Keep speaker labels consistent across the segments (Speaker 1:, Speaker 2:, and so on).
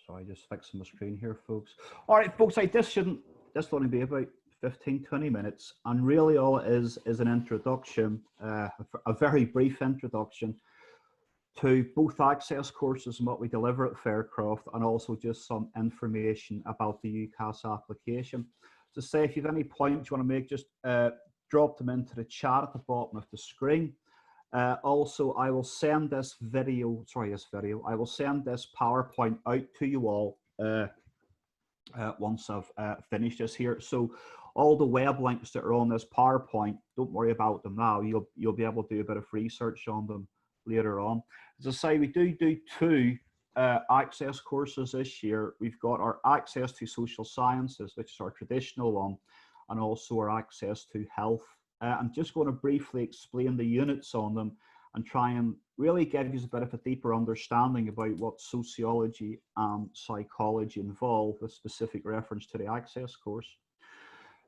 Speaker 1: Sorry, just fixing my screen here, folks. All right, folks, this will only be about 15-20 minutes, and really all it is an introduction, a very brief introduction to both Access courses and what we deliver at Faircroft, and also just some information about the UCAS application. To say, if you have any points you want to make, just drop them into the chat at the bottom of the screen. Also, I will send this video, I will send this PowerPoint out to you all once I've finished this here. So all the web links that are on this PowerPoint, don't worry about them now. You'll be able to do a bit of research on them later on. As I say, we do two Access courses this year. We've got our Access to Social Sciences, which is our traditional one, and also our Access to Health. I'm just going to briefly explain the units on them and try and really give you a bit of a deeper understanding about what sociology and psychology involve, with specific reference to the Access course.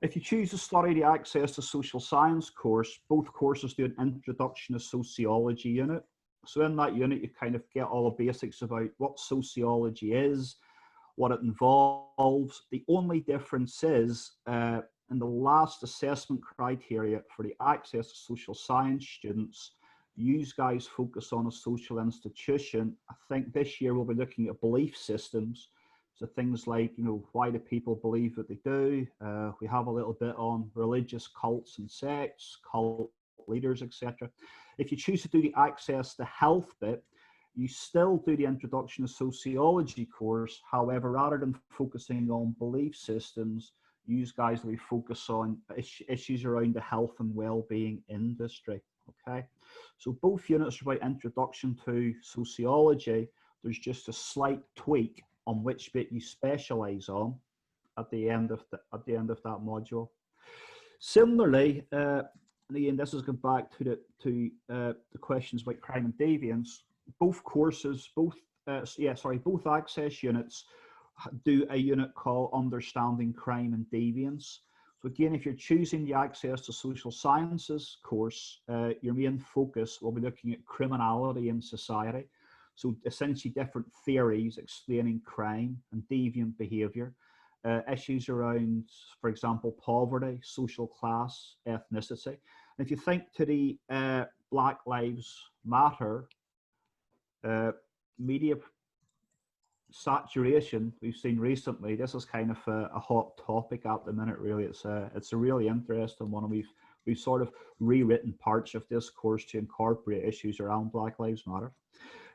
Speaker 1: If you choose to study the Access to Social Science course, both courses do an Introduction to Sociology unit. So in that unit, you kind of get all the basics about what sociology is, what it involves. The only difference is in the last assessment criteria for the Access to Social Science students, you guys focus on a social institution. I think this year we'll be looking at belief systems. So things like, why do people believe what they do? We have a little bit on religious cults and sects, cult leaders, etc. If you choose to do the Access to Health bit, you still do the Introduction to Sociology course. However, rather than focusing on belief systems, you guys will be focused on issues around the health and well-being industry. Okay, so both units are about Introduction to Sociology. There's just a slight tweak on which bit you specialize on at the end of that module. Similarly, and again, this is going back to the questions about crime and deviance. Both courses, both Access units do a unit called Understanding Crime and Deviance. So again, if you're choosing the Access to Social Sciences course, your main focus will be looking at criminality in society. So essentially different theories explaining crime and deviant behavior, issues around, for example, poverty, social class, ethnicity. And if you think to the Black Lives Matter media saturation we've seen recently, this is kind of a hot topic at the minute. Really, it's a really interesting one, and we've sort of rewritten parts of this course to incorporate issues around Black Lives Matter.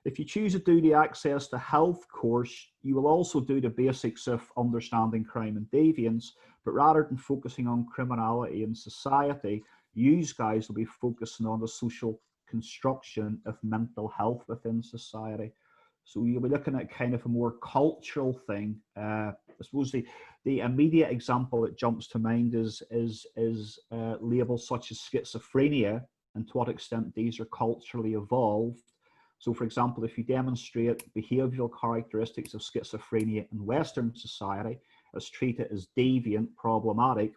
Speaker 1: If you choose to do the Access to Health course, you will also do the basics of understanding crime and deviance, but rather than focusing on criminality in society, you guys will be focusing on the social construction of mental health within society. So you'll be looking at kind of a more cultural thing. I suppose the immediate example that jumps to mind is labels such as schizophrenia, and to what extent these are culturally evolved. So for example, if you demonstrate behavioral characteristics of schizophrenia in Western society, it's treated as deviant, problematic.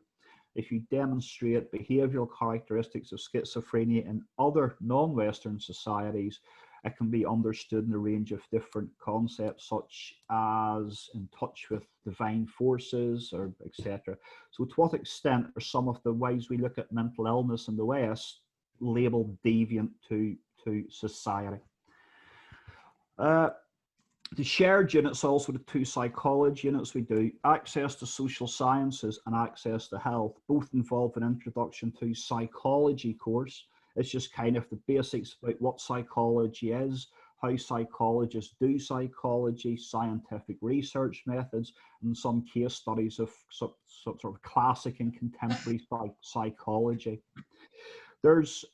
Speaker 1: If you demonstrate behavioral characteristics of schizophrenia in other non-Western societies, it can be understood in a range of different concepts, such as in touch with divine forces, or etc. So to what extent are some of the ways we look at mental illness in the West labeled deviant to society? The shared units, also the two psychology units we do, Access to Social Sciences and Access to Health, both involve an Introduction to Psychology course. It's just kind of the basics about what psychology is, how psychologists do psychology, scientific research methods, and some case studies of sort of classic and contemporary psychology. There's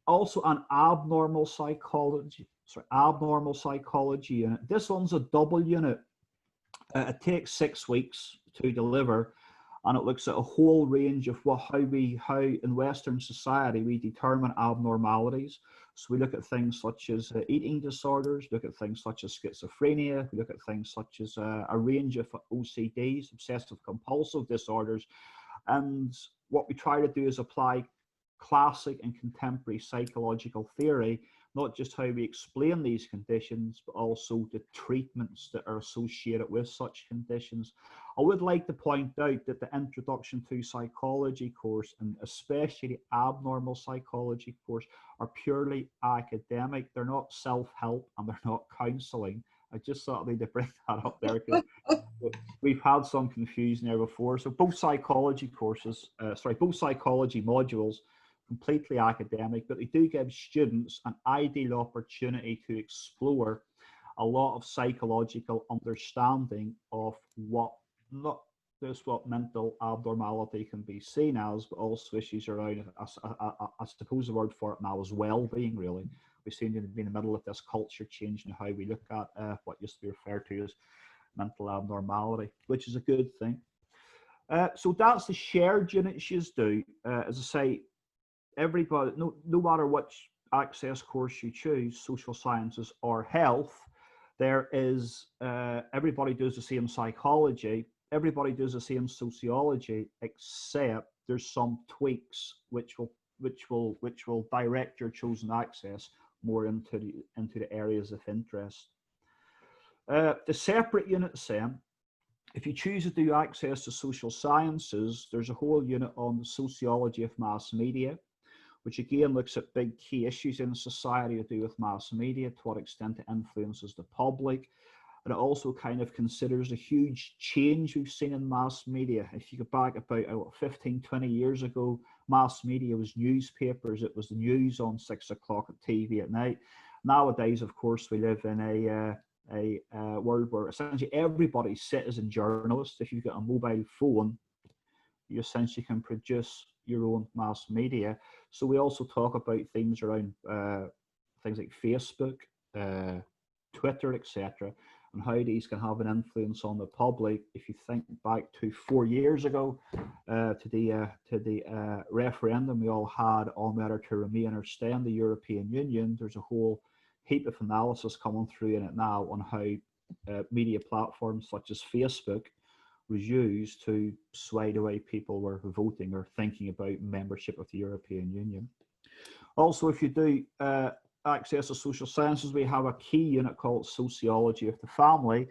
Speaker 1: also an abnormal psychology unit. This one's a double unit. It takes 6 weeks to deliver, and it looks at a whole range of how in Western society we determine abnormalities. So we look at things such as eating disorders, look at things such as schizophrenia, we look at things such as a range of OCDs, obsessive compulsive disorders. And what we try to do is apply classic and contemporary psychological theory not just how we explain these conditions, but also the treatments that are associated with such conditions. I would like to point out that the Introduction to Psychology course, and especially the Abnormal Psychology course, are purely academic. They're not self-help and they're not counselling. I just thought I need to bring that up there because we've had some confusion there before. So both psychology courses, both psychology modules, completely academic, but they do give students an ideal opportunity to explore a lot of psychological understanding of what, not just what mental abnormality can be seen as, but also issues around, I suppose the word for it now is well-being, really. We seem to be in the middle of this culture change in how we look at what used to be referred to as mental abnormality, which is a good thing. So that's the shared units you do. As I say, everybody, no matter which Access course you choose, social sciences or health, there is, everybody does the same psychology, everybody does the same sociology, except there's some tweaks which will direct your chosen access more into the areas of interest. The separate units then, if you choose to do Access to social sciences, there's a whole unit on the sociology of mass media, which again looks at big key issues in society to do with mass media, to what extent it influences the public. And it also kind of considers a huge change we've seen in mass media. If you go back about 15, 20 years ago, mass media was newspapers. It was the news on 6 o'clock at TV at night. Nowadays, of course, we live in a world where essentially everybody's citizen journalist. If you've got a mobile phone, you essentially can produce your own mass media. So we also talk about things around things like Facebook, Twitter, etc., and how these can have an influence on the public. If you think back to 4 years ago, to the referendum we all had on whether to remain or stay in the European Union, there's a whole heap of analysis coming through in it now on how media platforms such as Facebook was used to sway the way people were voting or thinking about membership of the European Union. Also, if you do Access to social sciences, we have a key unit called Sociology of the Family.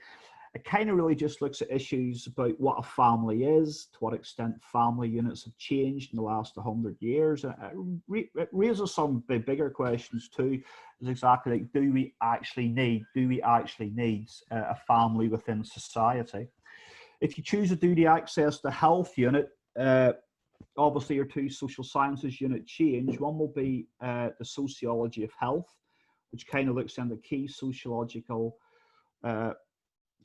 Speaker 1: It kind of really just looks at issues about what a family is, to what extent family units have changed in the last 100 years. It raises some bigger questions too, is exactly like, do we actually need a family within society? If you choose to do the Access to Health unit, obviously your two social sciences unit change. One will be the Sociology of Health, which kind of looks into key sociological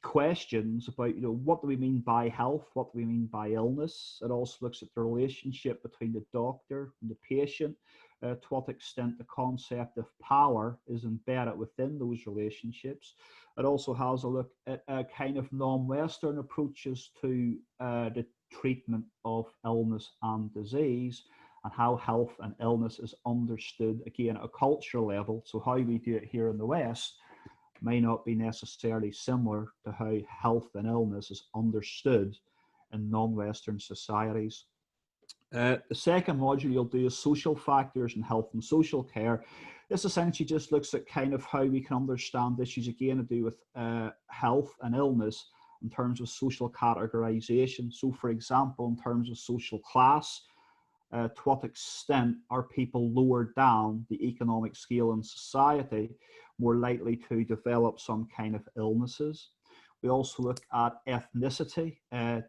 Speaker 1: questions about, what do we mean by health? What do we mean by illness? It also looks at the relationship between the doctor and the patient, to what extent the concept of power is embedded within those relationships. It also has a look at kind of non-Western approaches to the treatment of illness and disease, and how health and illness is understood, again, at a cultural level. So how we do it here in the West may not be necessarily similar to how health and illness is understood in non-Western societies. The second module you'll do is social factors in health and social care. This essentially just looks at kind of how we can understand issues, again, to do with health and illness in terms of social categorization. So for example, in terms of social class, to what extent are people lower down the economic scale in society more likely to develop some kind of illnesses? We also look at ethnicity.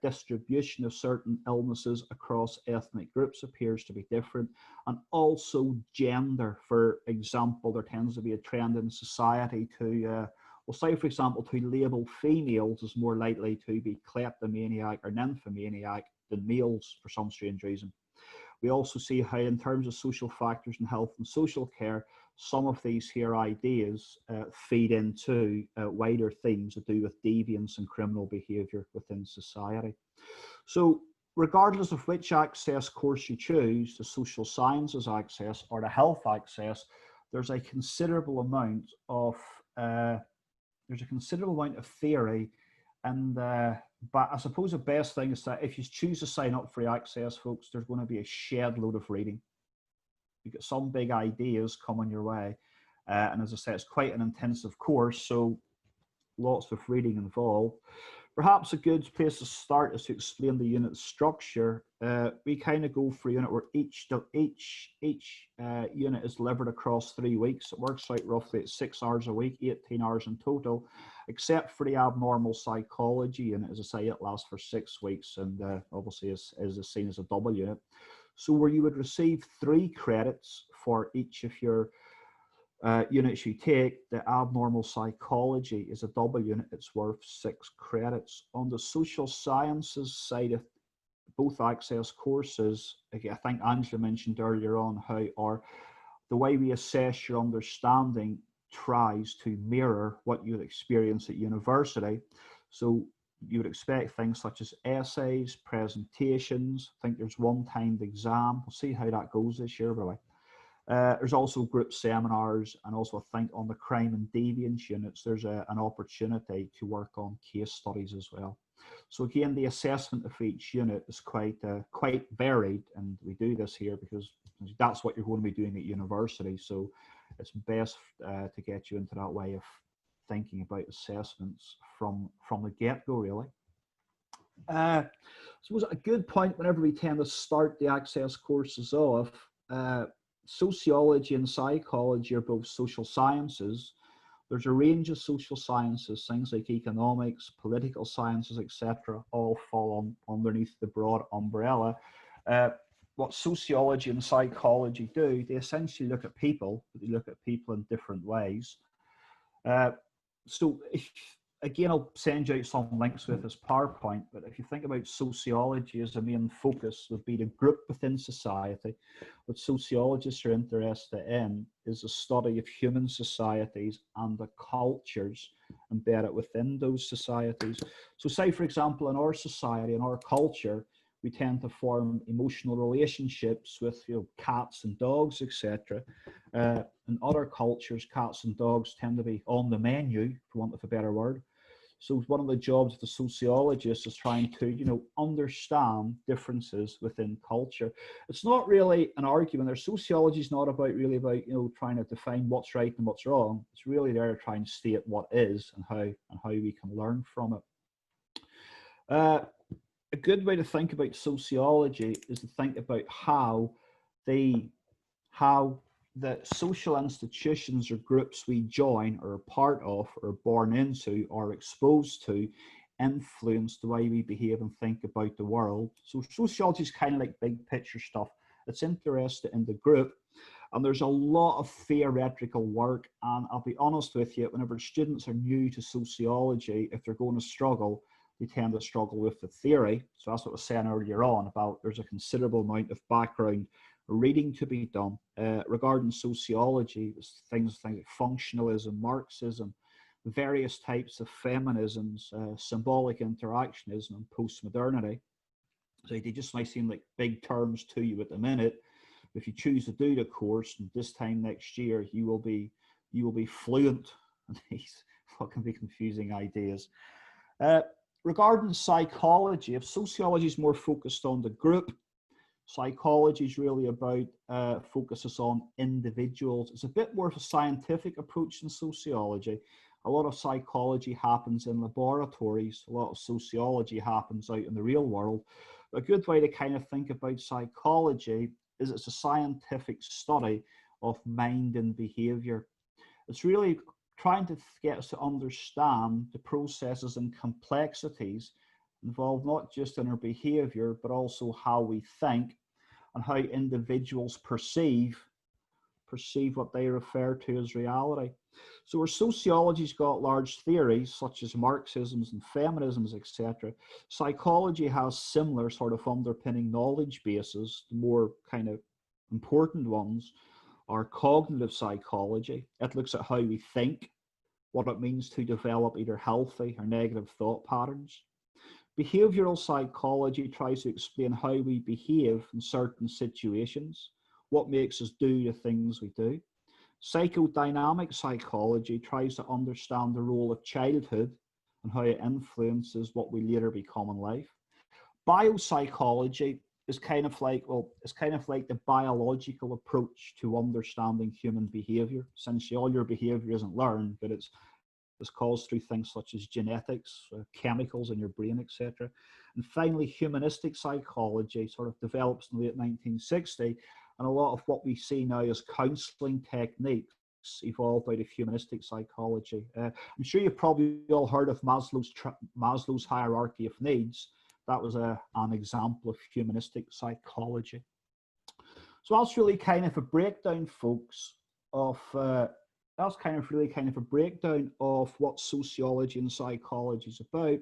Speaker 1: Distribution of certain illnesses across ethnic groups appears to be different. And also gender. For example, there tends to be a trend in society to, well, say for example, to label females as more likely to be kleptomaniac or nymphomaniac than males for some strange reason. We also see how, in terms of social factors in health and social care, some of these here ideas feed into wider themes to do with deviance and criminal behaviour within society. So regardless of which Access course you choose, the social sciences Access or the health Access, there's a considerable amount of theory. And but I suppose the best thing is that if you choose to sign up for the Access, folks, there's going to be a shed load of reading. You get some big ideas coming your way, And as I say, it's quite an intensive course, so lots of reading involved. Perhaps a good place to start is to explain the unit structure. We kind of go for a unit where each unit is delivered across 3 weeks. It works out roughly at 6 hours a week, 18 hours in total, except for the abnormal psychology unit. As I say, it lasts for 6 weeks and obviously is seen as a double unit. So where you would receive 3 credits for each of your units you take, the abnormal psychology is a double unit. It's worth 6 credits. On the social sciences side of both Access courses, again, I think Angela mentioned earlier on how the way we assess your understanding tries to mirror what you'd experience at university. So you would expect things such as essays, presentations. I think there's one timed exam. We'll see how that goes this year, by the way. There's also group seminars, and also I think on the crime and deviance units, there's an opportunity to work on case studies as well. So again, the assessment of each unit is quite varied, and we do this here because that's what you're going to be doing at university. So it's best to get you into that way of thinking about assessments from the get-go, really. I suppose a good point whenever we tend to start the Access courses off, sociology and psychology are both social sciences. There's a range of social sciences, things like economics, political sciences, etc., all fall underneath the broad umbrella. What sociology and psychology do, they essentially look at people, but they look at people in different ways. Again, I'll send you out some links with this PowerPoint, but if you think about sociology as a main focus, would be the group within society. What sociologists are interested in is the study of human societies and the cultures embedded within those societies. So say, for example, in our society, in our culture, we tend to form emotional relationships with cats and dogs, etc. In other cultures, cats and dogs tend to be on the menu, for want of a better word. So one of the jobs of the sociologist is trying to, understand differences within culture. It's not really an argument. Their sociology is not really about trying to define what's right and what's wrong. It's really there to try and state what is and how we can learn from it. A good way to think about sociology is to think about how the social institutions or groups we join or are part of or born into or exposed to influence the way we behave and think about the world. So sociology is kind of like big picture stuff. It's interested in the group, and there's a lot of theoretical work. And I'll be honest with you, whenever students are new to sociology, if they're going to struggle, they tend to struggle with the theory. So that's what I was saying earlier on about there's a considerable amount of background reading to be done regarding sociology. Things like functionalism, Marxism, various types of feminisms, symbolic interactionism, and postmodernity. So they just might seem like big terms to you at the minute. If you choose to do the course, and this time next year, you will be fluent in these what can be confusing ideas. Regarding psychology, if sociology is more focused on the group, psychology is really about focuses on individuals. It's a bit more of a scientific approach than sociology. A lot of psychology happens in laboratories. A lot of sociology happens out in the real world. A good way to kind of think about psychology is it's a scientific study of mind and behavior. It's really trying to get us to understand the processes and complexities involved not just in our behavior, but also how we think and how individuals perceive what they refer to as reality. So where sociology's got large theories such as Marxisms and feminisms, etc., psychology has similar sort of underpinning knowledge bases. The more kind of important ones are cognitive psychology. It looks at how we think, what it means to develop either healthy or negative thought patterns. Behavioral psychology tries to explain how we behave in certain situations, what makes us do the things we do. Psychodynamic psychology tries to understand the role of childhood and how it influences what we later become in life. Biopsychology is kind of like, well, it's kind of like the biological approach to understanding human behavior. Essentially, all your behavior isn't learned, but it's caused through things such as genetics, chemicals in your brain, etc. And finally, humanistic psychology sort of develops in the late 1960s, and a lot of what we see now as counseling techniques evolved out of humanistic psychology. I'm sure you've probably all heard of Maslow's hierarchy of needs. That was an example of humanistic psychology. So that's really kind of a breakdown, folks, of that's really kind of a breakdown of what sociology and psychology is about.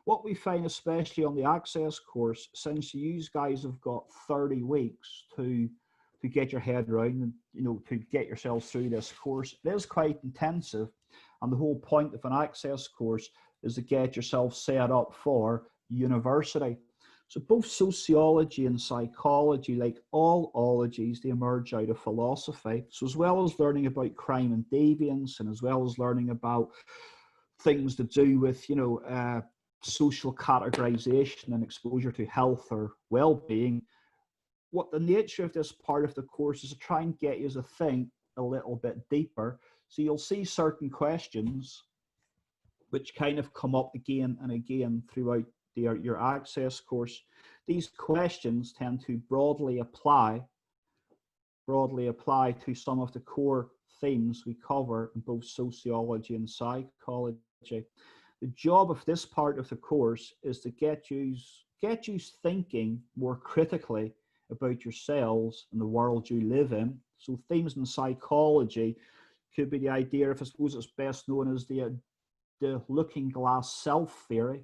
Speaker 1: What we find, especially on the Access course, since you guys have got 30 weeks to get your head around and, you know, to get yourselves through this course, it is quite intensive. And the whole point of an Access course is to get yourself set up for university. So both sociology and psychology, like all ologies, they emerge out of philosophy. So as well as learning about crime and deviance, and as well as learning about things to do with, you know, social categorization and exposure to health or well-being, what the nature of this part of the course is to try and get you to think a little bit deeper. So you'll see certain questions which kind of come up again and again throughout your Access course. These questions tend to broadly apply to some of the core themes we cover in both sociology and psychology. The job of this part of the course is to get you thinking more critically about yourselves and the world you live in. So themes in psychology could be the idea of, I suppose it's best known as the looking glass self theory.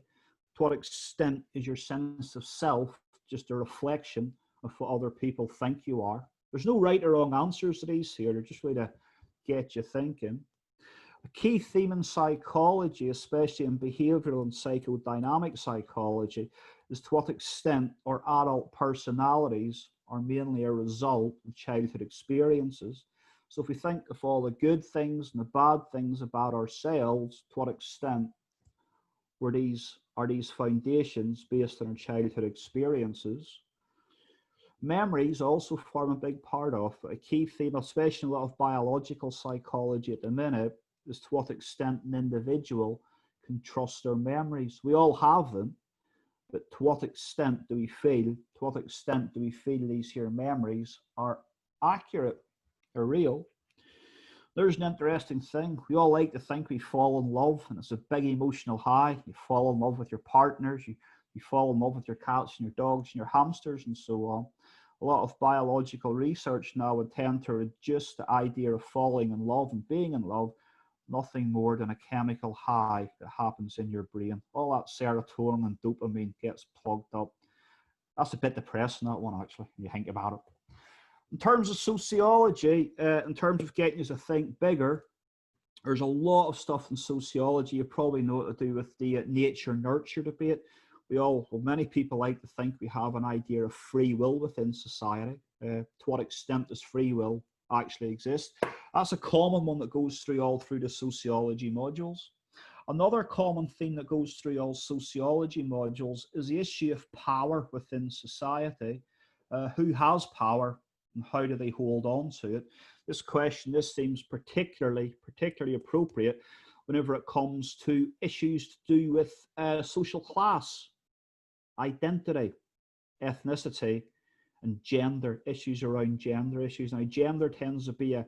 Speaker 1: To what extent is your sense of self just a reflection of what other people think you are? There's no right or wrong answers to these here. They're just really to get you thinking. A key theme in psychology, especially in behavioral and psychodynamic psychology, is to what extent our adult personalities are mainly a result of childhood experiences. So if we think of all the good things and the bad things about ourselves, to what extent are these foundations based on our childhood experiences? Memories also form a big part of a key theme, especially in a lot of biological psychology at the minute, is to what extent an individual can trust their memories. We all have them, but to what extent do we feel these here memories are accurate or real? There's an interesting thing. We all like to think we fall in love, and it's a big emotional high. You fall in love with your partners, you fall in love with your cats and your dogs and your hamsters and so on. A lot of biological research now would tend to reduce the idea of falling in love and being in love nothing more than a chemical high that happens in your brain. All that serotonin and dopamine gets plugged up. That's a bit depressing, that one, actually, when you think about it. In terms of sociology, in terms of getting you to think bigger, there's a lot of stuff in sociology you probably know to do with the nature-nurture debate. Many people like to think we have an idea of free will within society. To what extent does free will actually exist? That's a common one that goes through the sociology modules. Another common theme that goes through all sociology modules is the issue of power within society. Who has power and how do they hold on to it? This seems particularly appropriate whenever it comes to issues to do with social class, identity, ethnicity, and gender, issues around gender issues. Now, gender tends to be a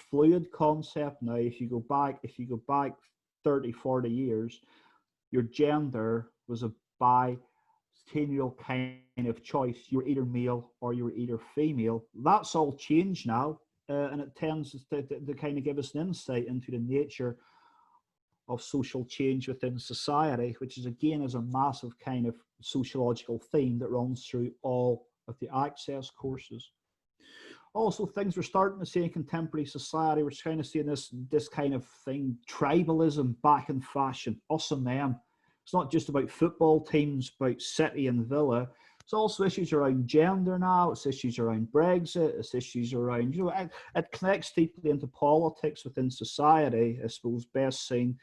Speaker 1: fluid concept. Now, if you go back 30, 40 years, your gender was a bicentennial kind of choice. You were either male or you were either female. That's all changed now, and it tends to kind of give us an insight into the nature of social change within society, which is again is a massive kind of sociological theme that runs through all of the Access courses. Also, things we're starting to see in contemporary society, we're kind of seeing this kind of thing, tribalism back in fashion, us and them. It's not just about football teams, about City and Villa. It's also issues around gender now, it's issues around Brexit, it's issues around, it connects deeply into politics within society, I suppose best seen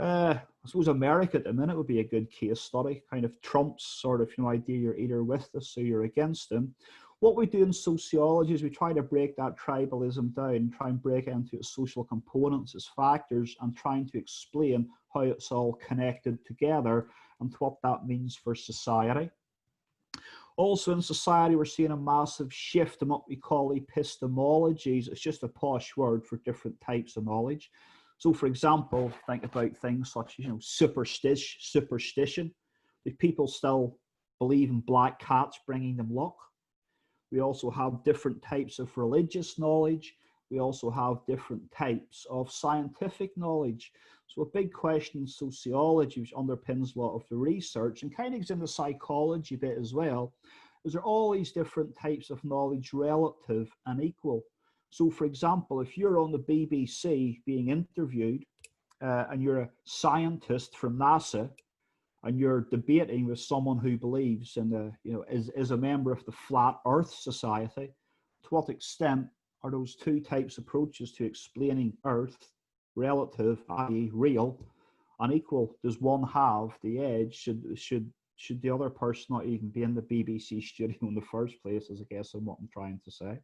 Speaker 1: I suppose America at the minute would be a good case study, kind of Trump's sort of, idea you're either with us or you're against them. What we do in sociology is we try to break that tribalism down, try and break it into its social components, its factors, and trying to explain how it's all connected together and what that means for society. Also in society, we're seeing a massive shift in what we call epistemologies. It's just a posh word for different types of knowledge. So for example, think about things such as, superstition. Do people still believe in black cats bringing them luck? We also have different types of religious knowledge. We also have different types of scientific knowledge. So a big question in sociology, which underpins a lot of the research and kind of is in the psychology bit as well, is there all these different types of knowledge relative and equal? So for example, if you're on the BBC being interviewed and you're a scientist from NASA and you're debating with someone who believes in the, is a member of the Flat Earth Society, to what extent are those two types of approaches to explaining Earth, relative, i.e. real, and equal? Does one have the edge? Should the other person not even be in the BBC studio in the first place, is I guess what I'm trying to say.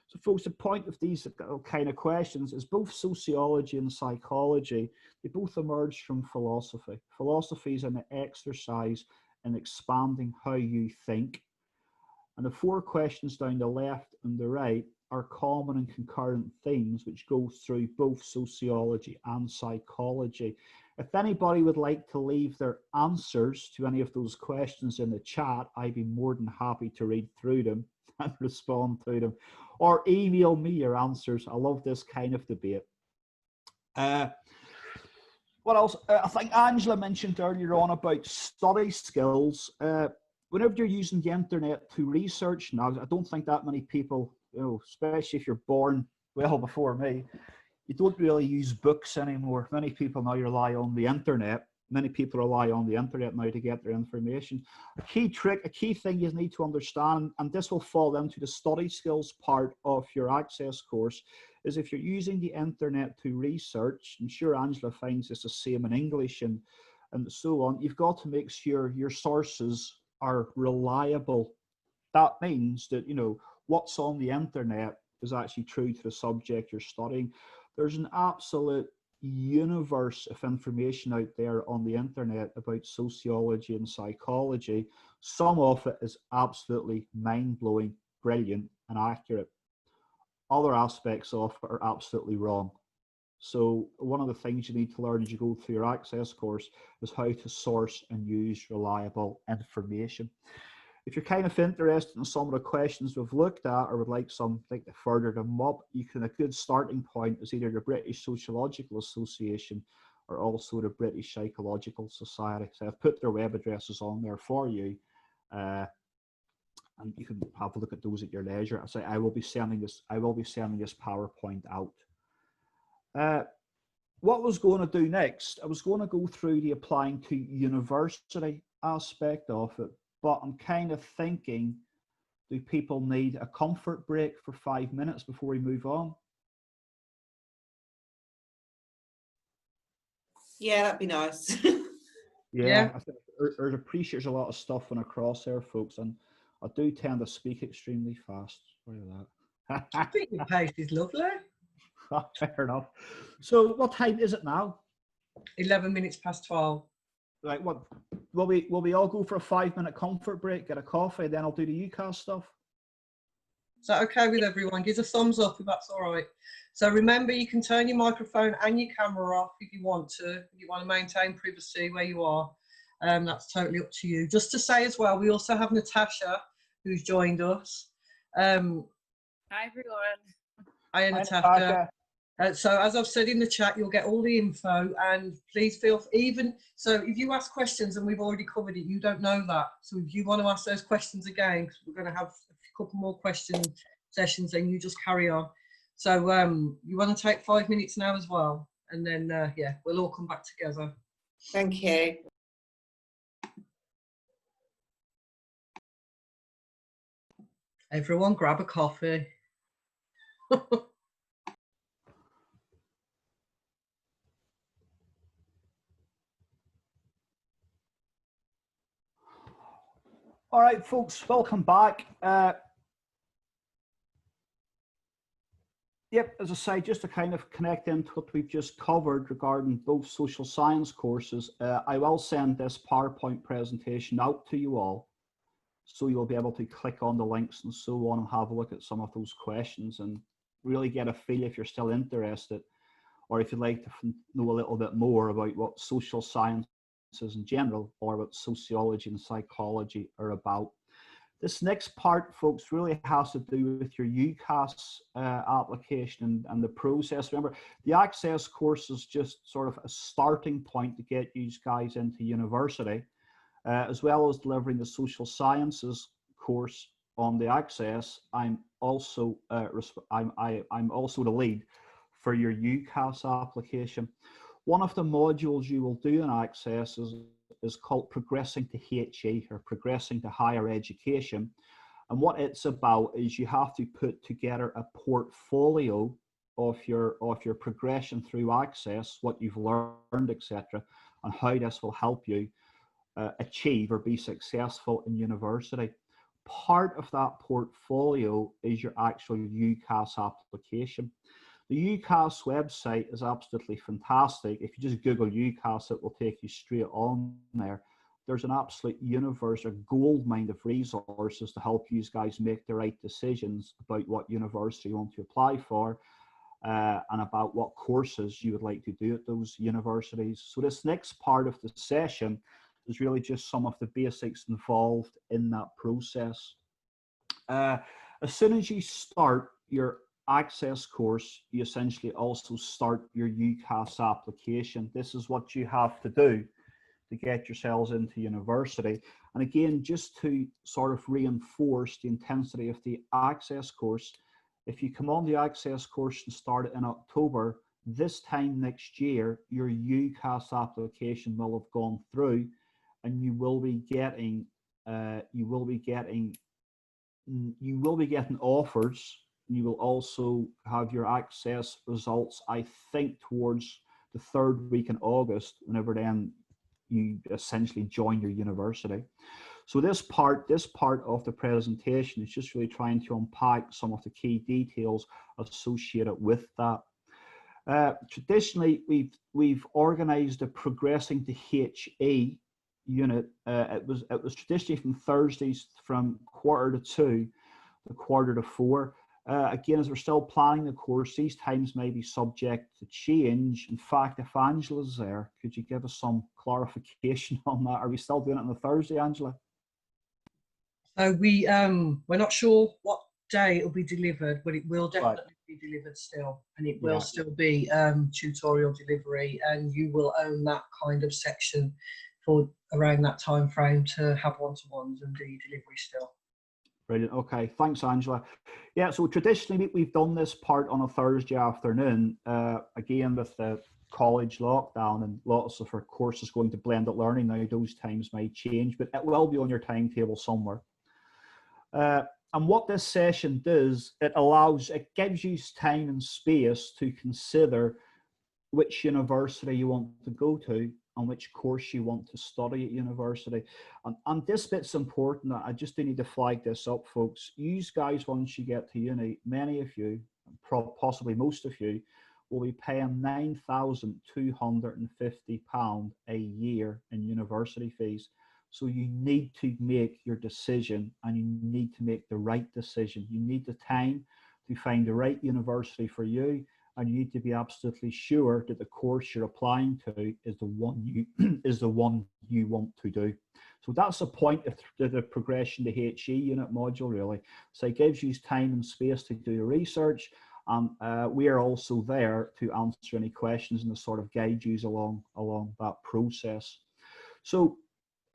Speaker 1: So folks, the point of these kind of questions is both sociology and psychology, they both emerge from philosophy. Philosophy is an exercise in expanding how you think. And the 4 questions down the left and the right are common and concurrent themes which go through both sociology and psychology. If anybody would like to leave their answers to any of those questions in the chat, I'd be more than happy to read through them and respond to them, or email me your answers. I love this kind of debate. What else? I think Angela mentioned earlier on about study skills. Whenever you're using the internet to research now, I don't think that many people, especially if you're born well before me, you don't really use books anymore. Many people now rely on the internet. Many people rely on the internet now to get their information. A key thing you need to understand, and this will fall into the study skills part of your Access course, is if you're using the internet to research, I'm sure Angela finds this the same in English and so on, you've got to make sure your sources are reliable. That means that, what's on the internet is actually true to the subject you're studying. There's an absolute universe of information out there on the internet about sociology and psychology. Some of it is absolutely mind-blowing, brilliant, and accurate. Other aspects of it are absolutely wrong. So one of the things you need to learn as you go through your Access course is how to source and use reliable information. If you're kind of interested in some of the questions we've looked at or would like to further them up, a good starting point is either the British Sociological Association or also the British Psychological Society. So I've put their web addresses on there for you, and you can have a look at those at your leisure. I will be sending this PowerPoint out. What I was going to do next, I was going to go through the applying to university aspect of it. But I'm kind of thinking, do people need a comfort break for 5 minutes before we move on?
Speaker 2: Yeah, that'd be nice.
Speaker 1: Yeah. I think I'd appreciate there's a lot of stuff on across there, folks, and I do tend to speak extremely fast. Sorry about that.
Speaker 3: I think your pace is lovely.
Speaker 1: Fair enough. So what time is it now?
Speaker 3: 11 minutes past 12.
Speaker 1: Right, what will we all go for a 5-minute comfort break, get a coffee, then I'll do the UCAS stuff?
Speaker 3: Is that okay with everyone? Give us a thumbs up if that's all right. So remember, you can turn your microphone and your camera off if you want to. If you want to maintain privacy where you are, that's totally up to you. Just to say as well, we also have Natasha who's joined us.
Speaker 4: Hi everyone.
Speaker 3: Hi Natasha. So as I've said in the chat, you'll get all the info, and please feel so if you ask questions and we've already covered it, you don't know that. So if you want to ask those questions again, because we're going to have a couple more question sessions, then you just carry on. So you want to take 5 minutes now as well, and then yeah, we'll all come back together.
Speaker 2: Thank you.
Speaker 3: Everyone grab a coffee.
Speaker 1: All right, folks, welcome back. Yep, as I say, just to kind of connect into what we've just covered regarding both social science courses, I will send this PowerPoint presentation out to you all, so you'll be able to click on the links and so on and have a look at some of those questions and really get a feel if you're still interested, or if you'd like to know a little bit more about what social sciences in general or what sociology and psychology are about. This next part, folks, really has to do with your UCAS application and the process. Remember, the Access course is just sort of a starting point to get you guys into university, as well as delivering the social sciences course on the Access. I'm also I'm also the lead for your UCAS application. One of the modules you will do in Access is called Progressing to HE, or Progressing to Higher Education. And what it's about is you have to put together a portfolio of your progression through Access, what you've learned, etc., and how this will help you achieve or be successful in university. Part of that portfolio is your actual UCAS application. The UCAS website is absolutely fantastic. If you just Google UCAS, it will take you straight on there. There's an absolute universe, a goldmine of resources to help you guys make the right decisions about what university you want to apply for, and about what courses you would like to do at those universities. So this next part of the session is really just some of the basics involved in that process. As soon as you start your Access course, you essentially also start your UCAS application. This is what you have to do to get yourselves into university. And again, just to sort of reinforce the intensity of the Access course, if you come on the Access course and start it in October, this time next year, your UCAS application will have gone through, and you will be getting offers. You will also have your Access results, I think, towards the 3rd week in August, whenever then you essentially join your university. So this part of the presentation is just really trying to unpack some of the key details associated with that. Traditionally, we've organized a Progressing to HE unit. It was traditionally from Thursdays from 1:45 to 1:45. Again, as we're still planning the course, these times may be subject to change. In fact, if Angela's there, could you give us some clarification on that? Are we still doing it on the Thursday, Angela?
Speaker 3: So we're not sure what day it'll be delivered, but it will definitely be delivered still, and it will still be tutorial delivery, and you will own that kind of section for around that time frame to have one-to-ones and do delivery still.
Speaker 1: Brilliant. Okay, thanks, Angela. Yeah, so traditionally we've done this part on a Thursday afternoon. Again, with the college lockdown and lots of our courses going to blended learning now, those times may change, but it will be on your timetable somewhere. And what this session does, it gives you time and space to consider which university you want to go to and which course you want to study at university. And this bit's important. I just do need to flag this up, folks. You guys, once you get to uni, many of you, possibly most of you, will be paying £9,250 a year in university fees. So you need to make your decision, and you need to make the right decision. You need the time to find the right university for you, and you need to be absolutely sure that the course you're applying to is the one you want to do. So that's the point of the Progression to HE unit module, really. So it gives you time and space to do your research, and we are also there to answer any questions and to sort of guide you along that process. So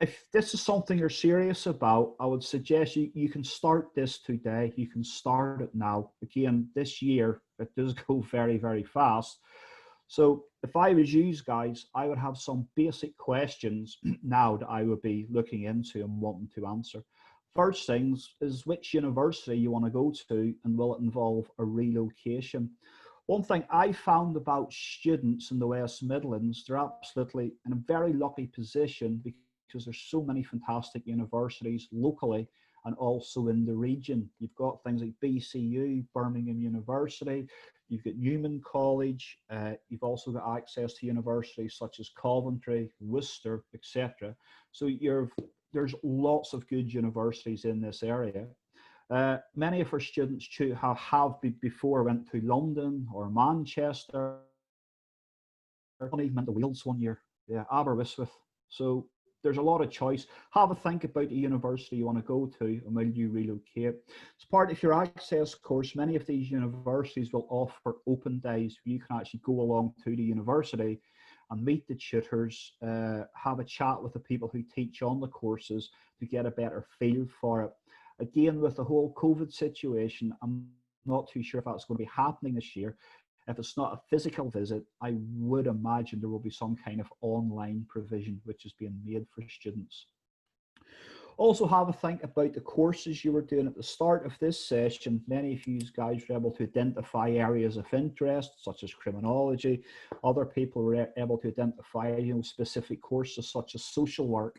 Speaker 1: if this is something you're serious about, I would suggest you can start this today. You can start it now. Again, this year, it does go very, very fast. So if I was you guys, I would have some basic questions now that I would be looking into and wanting to answer. First things is which university you want to go to, and will it involve a relocation? One thing I found about students in the West Midlands, they're absolutely in a very lucky position, because because there's so many fantastic universities locally and also in the region. You've got things like BCU, Birmingham University, you've got Newman College, you've also got access to universities such as Coventry, Worcester, etc. So there's lots of good universities in this area. Many of our students have before went to London or Manchester, or even went to Wales one year, yeah, Aberystwyth. So there's a lot of choice. Have a think about the university you want to go to and will you relocate. As part of your Access course, many of these universities will offer open days where you can actually go along to the university and meet the tutors, have a chat with the people who teach on the courses to get a better feel for it. Again, with the whole COVID situation, I'm not too sure if that's going to be happening this year. If it's not a physical visit, I would imagine there will be some kind of online provision which is being made for students. Also have a think about the courses you were doing at the start of this session. Many of you guys were able to identify areas of interest, such as criminology. Other people were able to identify, specific courses such as social work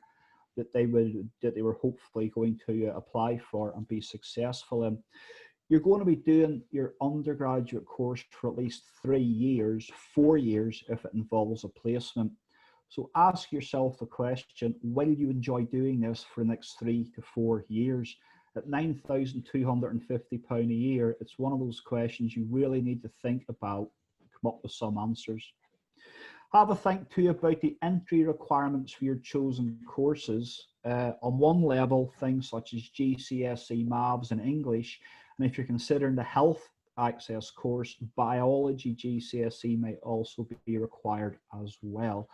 Speaker 1: that they were hopefully going to apply for and be successful in. You're going to be doing your undergraduate course for at least 3 years, 4 years if it involves a placement. So ask yourself the question, will you enjoy doing this for the next 3 to 4 years? At £9,250 a year, it's one of those questions you really need to think about and come up with some answers. Have a think too about the entry requirements for your chosen courses. On one level, things such as GCSE, Maths and English. And if you're considering the health access course, biology GCSE may also be required as well.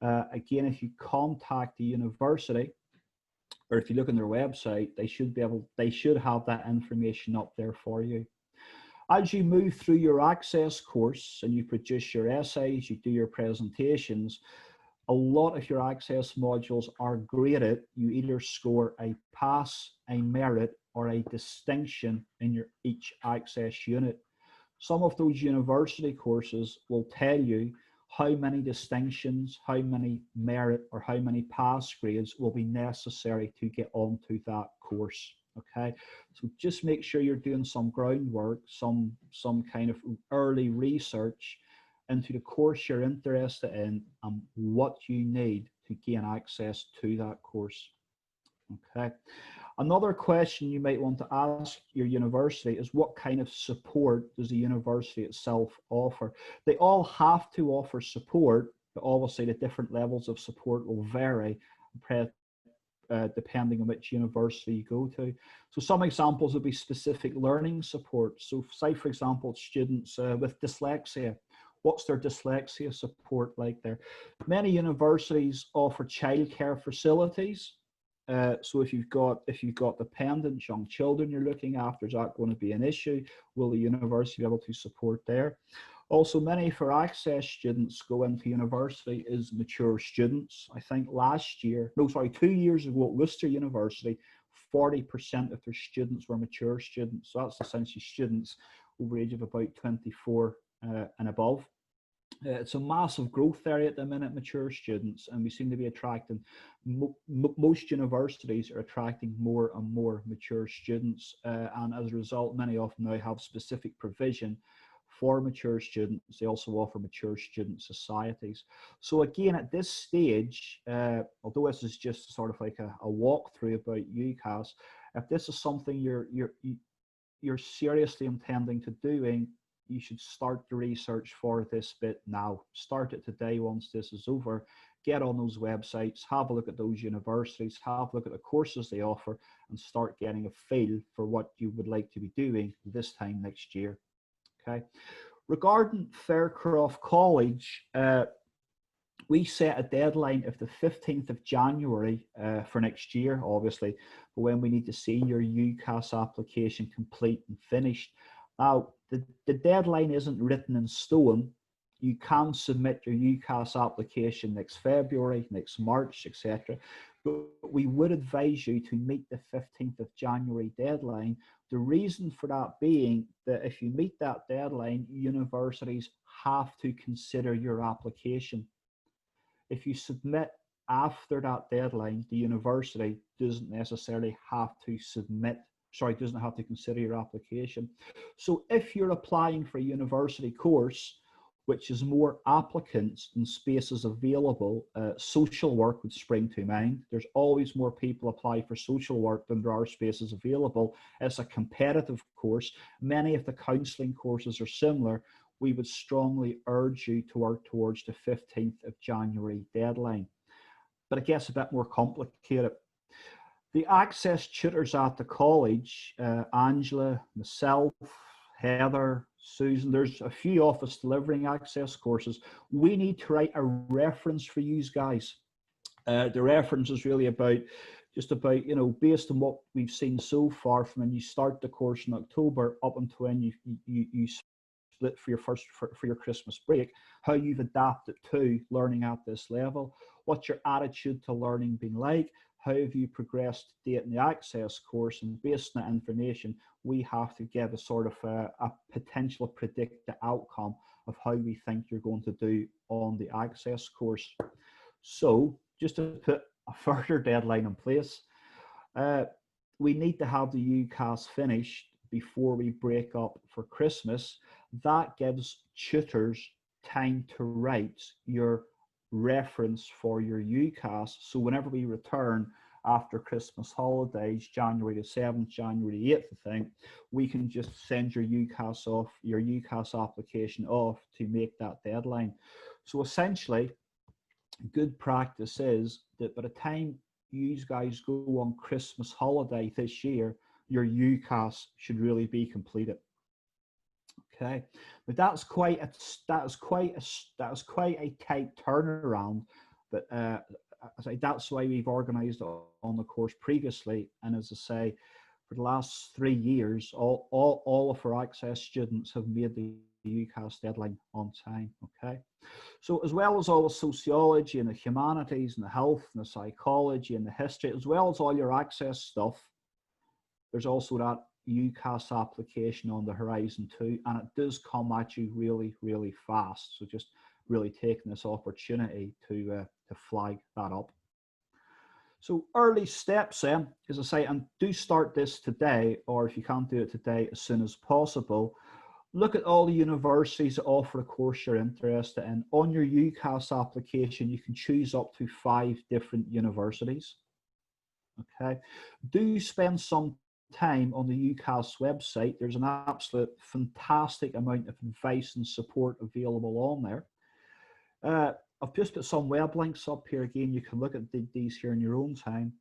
Speaker 1: Again, if you contact the university, or if you look on their website, they should have that information up there for you. As you move through your Access course and you produce your essays, you do your presentations, a lot of your Access modules are graded. You either score a pass, a merit, or a distinction in each Access unit. Some of those university courses will tell you how many distinctions, how many merit, or how many pass grades will be necessary to get onto that course. Okay, so just make sure you're doing some groundwork, some kind of early research into the course you're interested in and what you need to gain access to that course. Okay. Another question you might want to ask your university is what kind of support does the university itself offer? They all have to offer support, but obviously the different levels of support will vary depending on which university you go to. So some examples would be specific learning support. So say, for example, students with dyslexia. What's their dyslexia support like there? Many universities offer childcare facilities. So if you've got dependent young children you're looking after, is that going to be an issue? Will the university be able to support there? Also, many of our Access students go into university as mature students. I think 2 years ago at Worcester University, 40% of their students were mature students. So that's essentially students over the age of about 24 and above. It's a massive growth area at the minute, mature students, and we seem to be attracting, most universities are attracting more and more mature students, and as a result, many of them now have specific provision for mature students. They also offer mature student societies. So again, at this stage, although this is just sort of like a walkthrough about UCAS, if this is something you're seriously intending to doing, you should start the research for this bit now. Start it today once this is over. Get on those websites, have a look at those universities, have a look at the courses they offer, and start getting a feel for what you would like to be doing this time next year. Okay. Regarding Faircroft College, we set a deadline of the 15th of January for next year, obviously, but when we need to see your UCAS application complete and finished. Now, the deadline isn't written in stone. You can submit your UCAS application next February, next March, etc. But we would advise you to meet the 15th of January deadline. The reason for that being that if you meet that deadline, universities have to consider your application. If you submit after that deadline, the university doesn't necessarily have to doesn't have to consider your application. So if you're applying for a university course, which is more applicants than spaces available, social work would spring to mind. There's always more people apply for social work than there are spaces available. It's a competitive course. Many of the counselling courses are similar. We would strongly urge you to work towards the 15th of January deadline. But it gets a bit more complicated. The Acess tutors at the college, Angela, myself, Heather, Susan, there's a few of us delivering Acess courses. We need to write a reference for you guys. The reference is really about, you know, based on what we've seen so far from when you start the course in October up until when you split for your Christmas break, how you've adapted to learning at this level, what's your attitude to learning been like, how have you progressed to date in the Acess course, and based on that information, we have to give a sort of a potential predicted outcome of how we think you're going to do on the Acess course. So just to put a further deadline in place, we need to have the UCAS finished before we break up for Christmas. That gives tutors time to write your reference for your UCAS. So whenever we return after Christmas holidays, January the 7th, January the 8th, I think, we can just send your UCAS application off to make that deadline. So essentially, good practice is that by the time you guys go on Christmas holiday this year, your UCAS should really be completed. Okay, but that's quite a tight turnaround. But that's why we've organised on the course previously. And as I say, for the last 3 years, all of our Acess students have made the UCAS deadline on time. Okay, so as well as all the sociology and the humanities and the health and the psychology and the history, as well as all your Acess stuff, there's also that UCAS application on the horizon too, and it does come at you really, really fast. So just really taking this opportunity to flag that up. So early steps then, as I say, and do start this today, or if you can't do it today, as soon as possible. Look at all the universities that offer a course you're interested in. On your UCAS application, you can choose up to 5 different universities. Okay, do spend some time on the UCAS website. There's an absolute fantastic amount of advice and support available on there. I've just put some web links up here again. You can look at these here in your own time.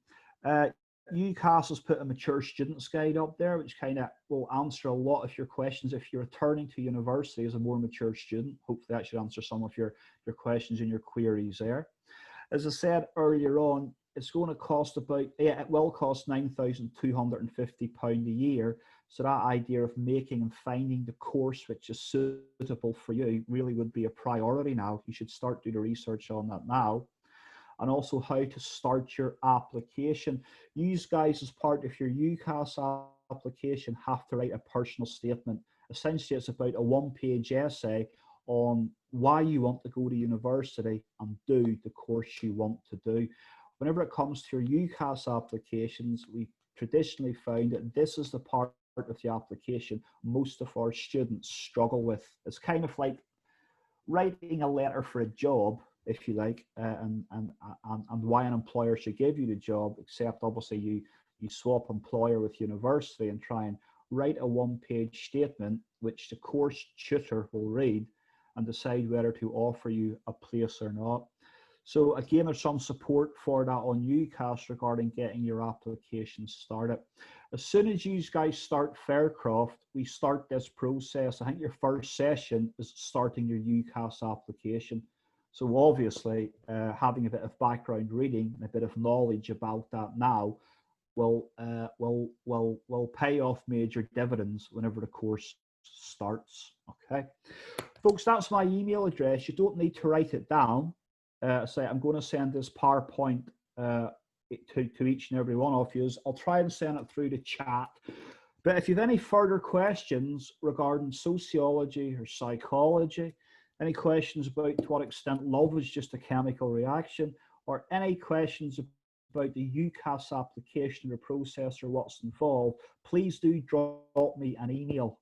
Speaker 1: UCAS has put a mature students guide up there, which kind of will answer a lot of your questions if you're returning to university as a more mature student. Hopefully that should answer some of your questions and your queries there. As I said earlier on, it's going to cost it will cost £9,250 a year. So that idea of making and finding the course which is suitable for you really would be a priority now. You should start doing the research on that now. And also how to start your application. You guys, as part of your UCAS application, have to write a personal statement. Essentially, it's about a 1-page essay on why you want to go to university and do the course you want to do. Whenever it comes to your UCAS applications, we traditionally found that this is the part of the application most of our students struggle with. It's kind of like writing a letter for a job, if you like, and why an employer should give you the job, except obviously you swap employer with university and try and write a 1-page statement which the course tutor will read and decide whether to offer you a place or not. So again, there's some support for that on UCAS regarding getting your application started. As soon as you guys start Faircroft, we start this process. I think your first session is starting your UCAS application. So obviously, having a bit of background reading and a bit of knowledge about that now will pay off major dividends whenever the course starts. Okay, folks, that's my email address. You don't need to write it down. Say I'm going to send this PowerPoint to each and every one of you. I'll try and send it through the chat. But if you have any further questions regarding sociology or psychology, any questions about to what extent love is just a chemical reaction, or any questions about the UCAS application or process or what's involved, please do drop me an email.